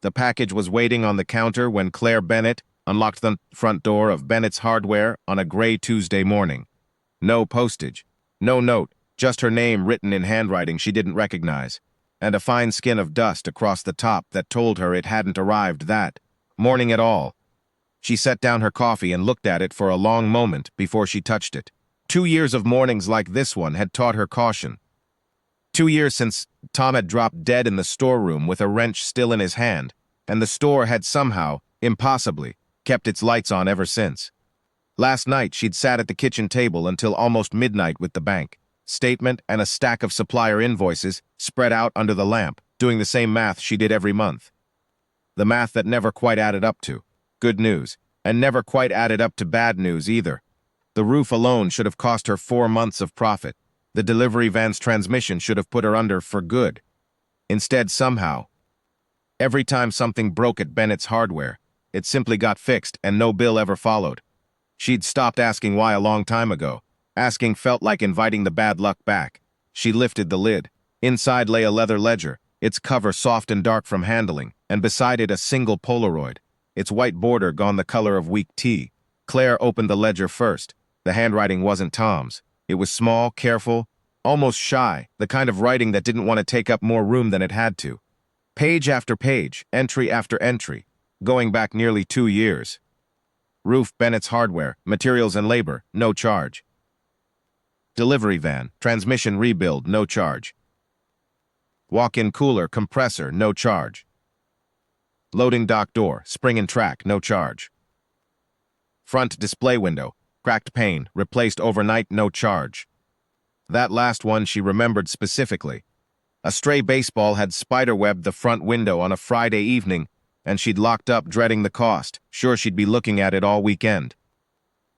The package was waiting on the counter when Claire Bennett unlocked the front door of Bennett's Hardware on a gray Tuesday morning. No postage, no note, just her name written in handwriting she didn't recognize, and a fine skin of dust across the top that told her it hadn't arrived that morning at all. She set down her coffee and looked at it for a long moment before she touched it. 2 years of mornings like this one had taught her caution. 2 years since Tom had dropped dead in the storeroom with a wrench still in his hand, and the store had somehow, impossibly, kept its lights on ever since. Last night, she'd sat at the kitchen table until almost midnight with the bank statement and a stack of supplier invoices spread out under the lamp, doing the same math she did every month. The math that never quite added up to good news, and never quite added up to bad news either. The roof alone should have cost her 4 months of profit. The delivery van's transmission should have put her under for good. Instead, somehow, every time something broke at Bennett's Hardware, it simply got fixed and no bill ever followed. She'd stopped asking why a long time ago. Asking felt like inviting the bad luck back. She lifted the lid. Inside lay a leather ledger, its cover soft and dark from handling, and beside it a single Polaroid, its white border gone the color of weak tea. Claire opened the ledger first. The handwriting wasn't Tom's. It was small, careful, almost shy, the kind of writing that didn't want to take up more room than it had to. Page after page, entry after entry, going back nearly 2 years. Roof, Bennett's Hardware, materials and labor, no charge. Delivery van, transmission rebuild, no charge. Walk-in cooler, compressor, no charge. Loading dock door, spring and track, no charge. Front display window, cracked pane, replaced overnight, no charge. That last one she remembered specifically. A stray baseball had spiderwebbed the front window on a Friday evening, and she'd locked up dreading the cost, sure she'd be looking at it all weekend.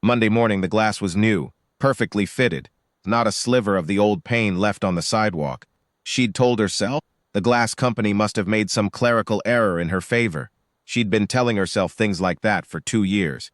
Monday morning the glass was new, perfectly fitted, not a sliver of the old pane left on the sidewalk. She'd told herself the glass company must have made some clerical error in her favor. She'd been telling herself things like that for 2 years.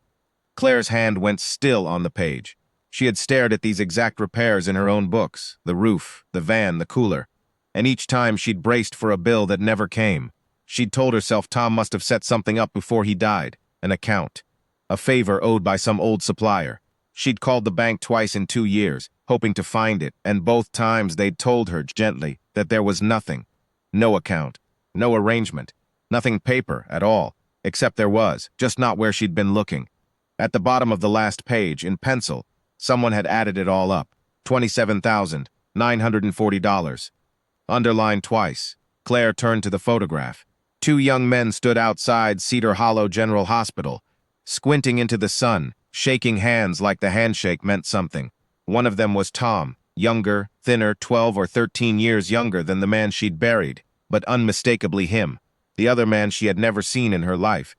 Claire's hand went still on the page. She had stared at these exact repairs in her own books, the roof, the van, the cooler, and each time she'd braced for a bill that never came. She'd told herself Tom must have set something up before he died, an account, a favor owed by some old supplier. She'd called the bank twice in 2 years, hoping to find it, and both times they'd told her gently that there was nothing. No account, no arrangement, nothing paper at all, except there was, just not where she'd been looking. At the bottom of the last page, in pencil, someone had added it all up, $27,940. Underlined twice. Claire turned to the photograph. 2 young men stood outside Cedar Hollow General Hospital, squinting into the sun, shaking hands like the handshake meant something. One of them was Tom, younger, thinner, 12 or 13 years younger than the man she'd buried, but unmistakably him. The other man she had never seen in her life.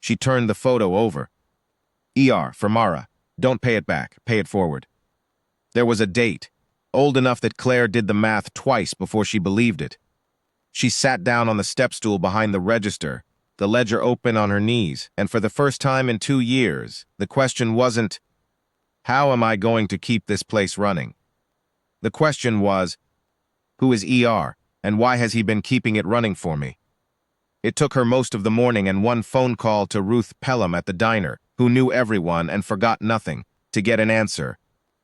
She turned the photo over. ER for Mara. Don't pay it back, pay it forward. There was a date, old enough that Claire did the math twice before she believed it. She sat down on the step stool behind the register, the ledger open on her knees, and for the first time in 2 years, the question wasn't, how am I going to keep this place running? The question was, who is ER, and why has he been keeping it running for me? It took her most of the morning and one phone call to Ruth Pelham at the diner, who knew everyone and forgot nothing, to get an answer.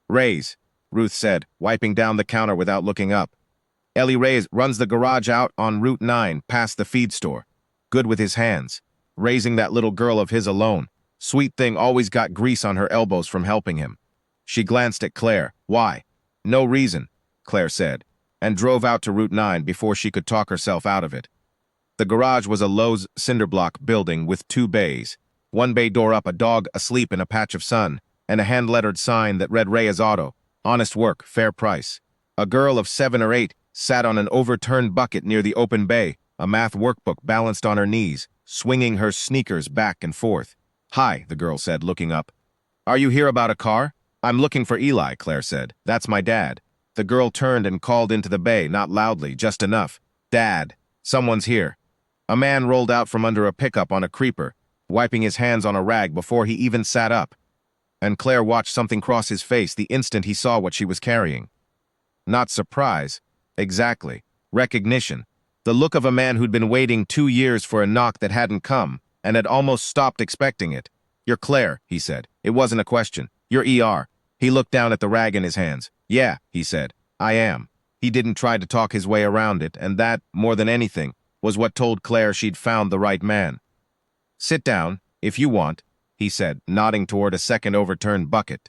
Reyes, Ruth said, wiping down the counter without looking up. Ellie Reyes runs the garage out on Route 9, past the feed store. Good with his hands, raising that little girl of his alone. Sweet thing always got grease on her elbows from helping him. She glanced at Claire. Why? No reason, Claire said, and drove out to Route 9 before she could talk herself out of it. The garage was a Lowe's cinderblock building with 2 bays. One bay door up, a dog asleep in a patch of sun, and a hand-lettered sign that read Reyes Auto, honest work, fair price. A girl of 7 or 8 sat on an overturned bucket near the open bay, a math workbook balanced on her knees, swinging her sneakers back and forth. Hi, the girl said, looking up. Are you here about a car? I'm looking for Eli, Claire said. That's my dad. The girl turned and called into the bay, not loudly, just enough. Dad, someone's here. A man rolled out from under a pickup on a creeper, wiping his hands on a rag before he even sat up. And Claire watched something cross his face the instant he saw what she was carrying. Not surprise. Exactly. Recognition. The look of a man who'd been waiting 2 years for a knock that hadn't come, and had almost stopped expecting it. "You're Claire," he said. It wasn't a question. "You're ER." He looked down at the rag in his hands. "Yeah," he said. "I am." He didn't try to talk his way around it, and that, more than anything, was what told Claire she'd found the right man. "Sit down, if you want," he said, nodding toward a second overturned bucket.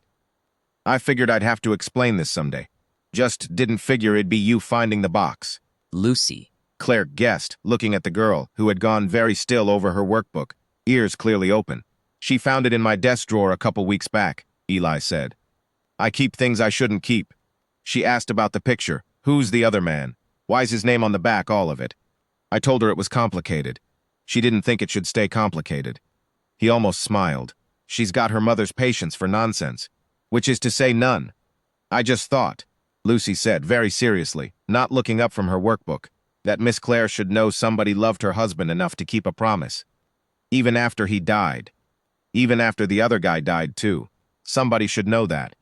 "I figured I'd have to explain this someday. Just didn't figure it'd be you finding the box." Lucy. Claire guessed, looking at the girl, who had gone very still over her workbook, ears clearly open. "She found it in my desk drawer a couple weeks back," Eli said. "I keep things I shouldn't keep." She asked about the picture. "Who's the other man? Why's his name on the back, all of it?" I told her it was complicated. She didn't think it should stay complicated. He almost smiled. "She's got her mother's patience for nonsense. Which is to say none. I just thought," Lucy said very seriously, not looking up from her workbook, "that Miss Claire should know somebody loved her husband enough to keep a promise. Even after he died. Even after the other guy died, too. Somebody should know that."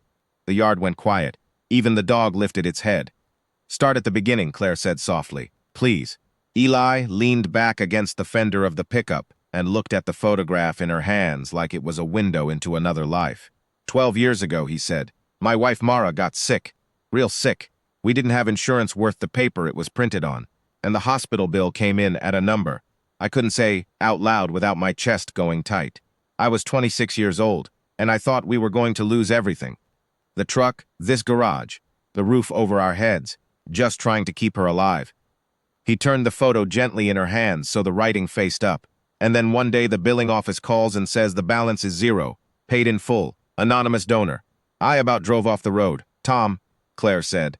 The yard went quiet. Even the dog lifted its head. "Start at the beginning," Claire said softly. "Please." Eli leaned back against the fender of the pickup and looked at the photograph in her hands like it was a window into another life. 12 years ago, he said, my wife Mara got sick. Real sick. We didn't have insurance worth the paper it was printed on, and the hospital bill came in at a number I couldn't say out loud without my chest going tight. I was 26 years old, and I thought we were going to lose everything. The truck, this garage, the roof over our heads, just trying to keep her alive. He turned the photo gently in her hands so the writing faced up, and then one day the billing office calls and says the balance is zero, paid in full, anonymous donor. I about drove off the road. Tom, Claire said.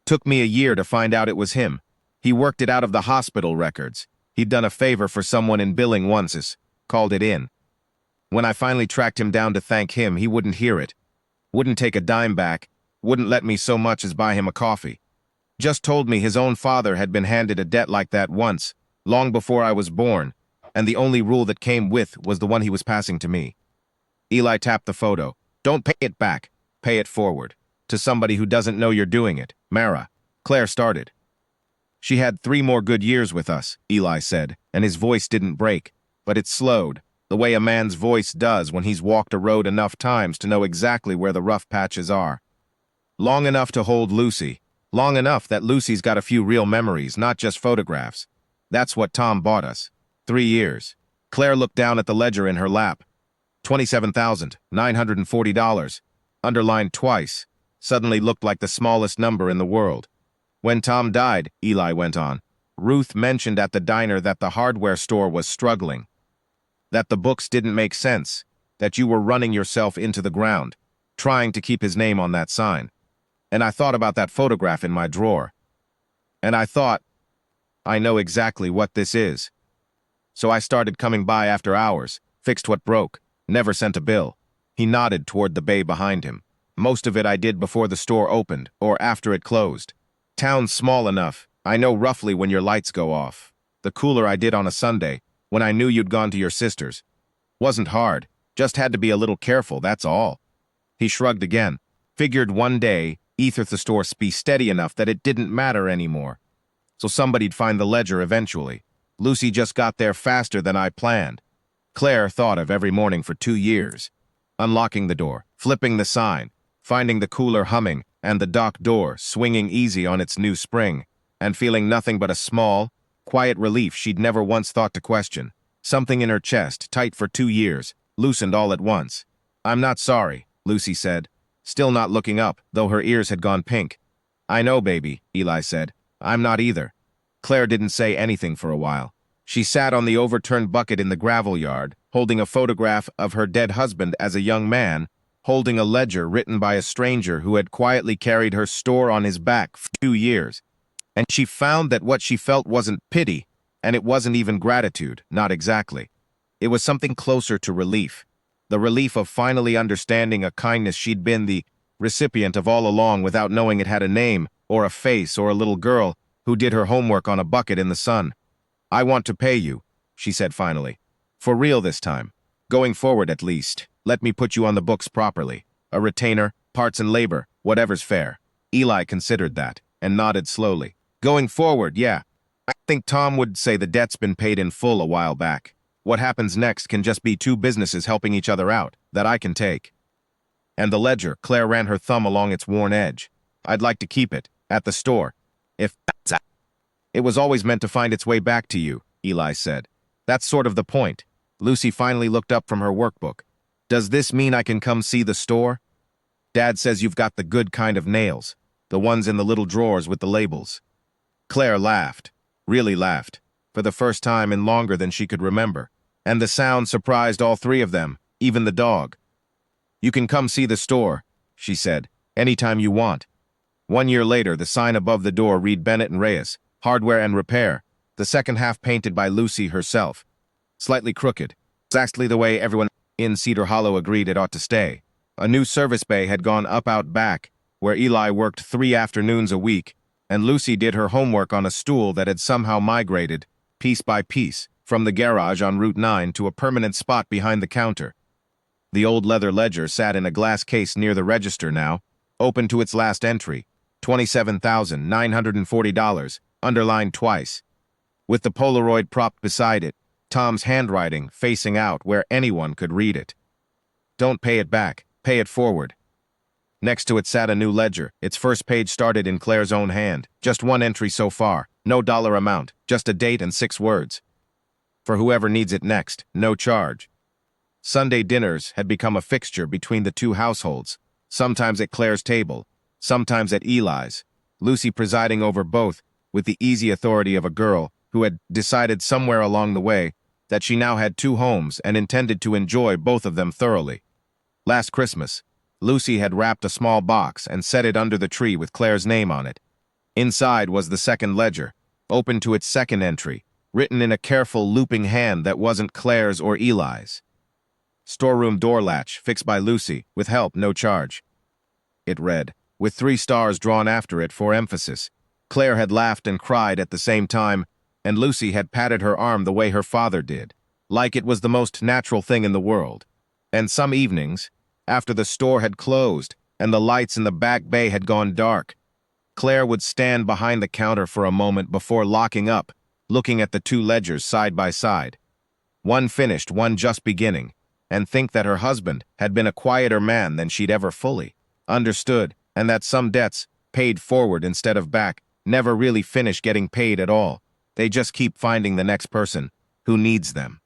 Took me a year to find out it was him. He worked it out of the hospital records. He'd done a favor for someone in billing once, called it in. When I finally tracked him down to thank him, he wouldn't hear it. Wouldn't take a dime back, wouldn't let me so much as buy him a coffee. Just told me his own father had been handed a debt like that once, long before I was born, and the only rule that came with was the one he was passing to me. Eli tapped the photo. Don't pay it back, pay it forward. To somebody who doesn't know you're doing it, Mara. Claire started. She had 3 more good years with us, Eli said, and his voice didn't break, but it slowed, the way a man's voice does when he's walked a road enough times to know exactly where the rough patches are. Long enough to hold Lucy. Long enough that Lucy's got a few real memories, not just photographs. That's what Tom bought us. 3 years. Claire looked down at the ledger in her lap. $27,940. Underlined twice. Suddenly looked like the smallest number in the world. When Tom died, Eli went on, Ruth mentioned at the diner that the hardware store was struggling. That the books didn't make sense. That you were running yourself into the ground, trying to keep his name on that sign. And I thought about that photograph in my drawer. And I thought, I know exactly what this is. So I started coming by after hours, fixed what broke, never sent a bill. He nodded toward the bay behind him. Most of it I did before the store opened, or after it closed. Town's small enough, I know roughly when your lights go off. The cooler I did on a Sunday, when I knew you'd gone to your sister's. Wasn't hard, just had to be a little careful, that's all. He shrugged again. Figured one day, either the store be steady enough that it didn't matter anymore. So somebody'd find the ledger eventually. Lucy just got there faster than I planned. Claire thought of every morning for 2 years. Unlocking the door, flipping the sign, finding the cooler humming, and the dock door swinging easy on its new spring, and feeling nothing but a small, quiet relief she'd never once thought to question. Something in her chest, tight for 2 years, loosened all at once. I'm not sorry, Lucy said, still not looking up, though her ears had gone pink. I know, baby, Eli said. I'm not either. Claire didn't say anything for a while. She sat on the overturned bucket in the gravel yard, holding a photograph of her dead husband as a young man, holding a ledger written by a stranger who had quietly carried her store on his back for 2 years. And she found that what she felt wasn't pity, and it wasn't even gratitude, not exactly. It was something closer to relief. The relief of finally understanding a kindness she'd been the recipient of all along without knowing it had a name, or a face, or a little girl who did her homework on a bucket in the sun. I want to pay you, she said finally. For real this time. Going forward at least. Let me put you on the books properly. A retainer, parts and labor, whatever's fair. Eli considered that, and nodded slowly. Going forward, yeah. Think Tom would say the debt's been paid in full a while back. What happens next can just be two businesses helping each other out, that I can take. And the ledger, Claire ran her thumb along its worn edge. I'd like to keep it, at the store. If it was always meant to find its way back to you, Eli said. That's sort of the point. Lucy finally looked up from her workbook. Does this mean I can come see the store? Dad says you've got the good kind of nails, the ones in the little drawers with the labels. Claire laughed, really laughed, for the first time in longer than she could remember, and the sound surprised all three of them, even the dog. You can come see the store, she said, anytime you want. 1 year later, the sign above the door read Bennett and Reyes, Hardware and Repair, the second half painted by Lucy herself. Slightly crooked, exactly the way everyone in Cedar Hollow agreed it ought to stay. A new service bay had gone up out back, where Eli worked 3 afternoons a week, and Lucy did her homework on a stool that had somehow migrated, piece by piece, from the garage on Route 9 to a permanent spot behind the counter. The old leather ledger sat in a glass case near the register now, open to its last entry, $27,940, underlined twice. With the Polaroid propped beside it, Tom's handwriting facing out where anyone could read it. Don't pay it back, pay it forward. Next to it sat a new ledger. Its first page started in Claire's own hand. Just one entry so far, no dollar amount, just a date and 6 words. For whoever needs it next, no charge. Sunday dinners had become a fixture between the two households, sometimes at Claire's table, sometimes at Eli's, Lucy presiding over both with the easy authority of a girl who had decided somewhere along the way that she now had 2 homes and intended to enjoy both of them thoroughly. Last Christmas, Lucy had wrapped a small box and set it under the tree with Claire's name on it. Inside was the second ledger, open to its second entry, written in a careful looping hand that wasn't Claire's or Eli's. Storeroom door latch, fixed by Lucy, with help, no charge. It read, with 3 stars drawn after it for emphasis. Claire had laughed and cried at the same time, and Lucy had patted her arm the way her father did, like it was the most natural thing in the world. And some evenings, after the store had closed and the lights in the back bay had gone dark, Claire would stand behind the counter for a moment before locking up, looking at the 2 ledgers side by side. One finished, one just beginning, and think that her husband had been a quieter man than she'd ever fully understood, and that some debts, paid forward instead of back, never really finish getting paid at all. They just keep finding the next person who needs them.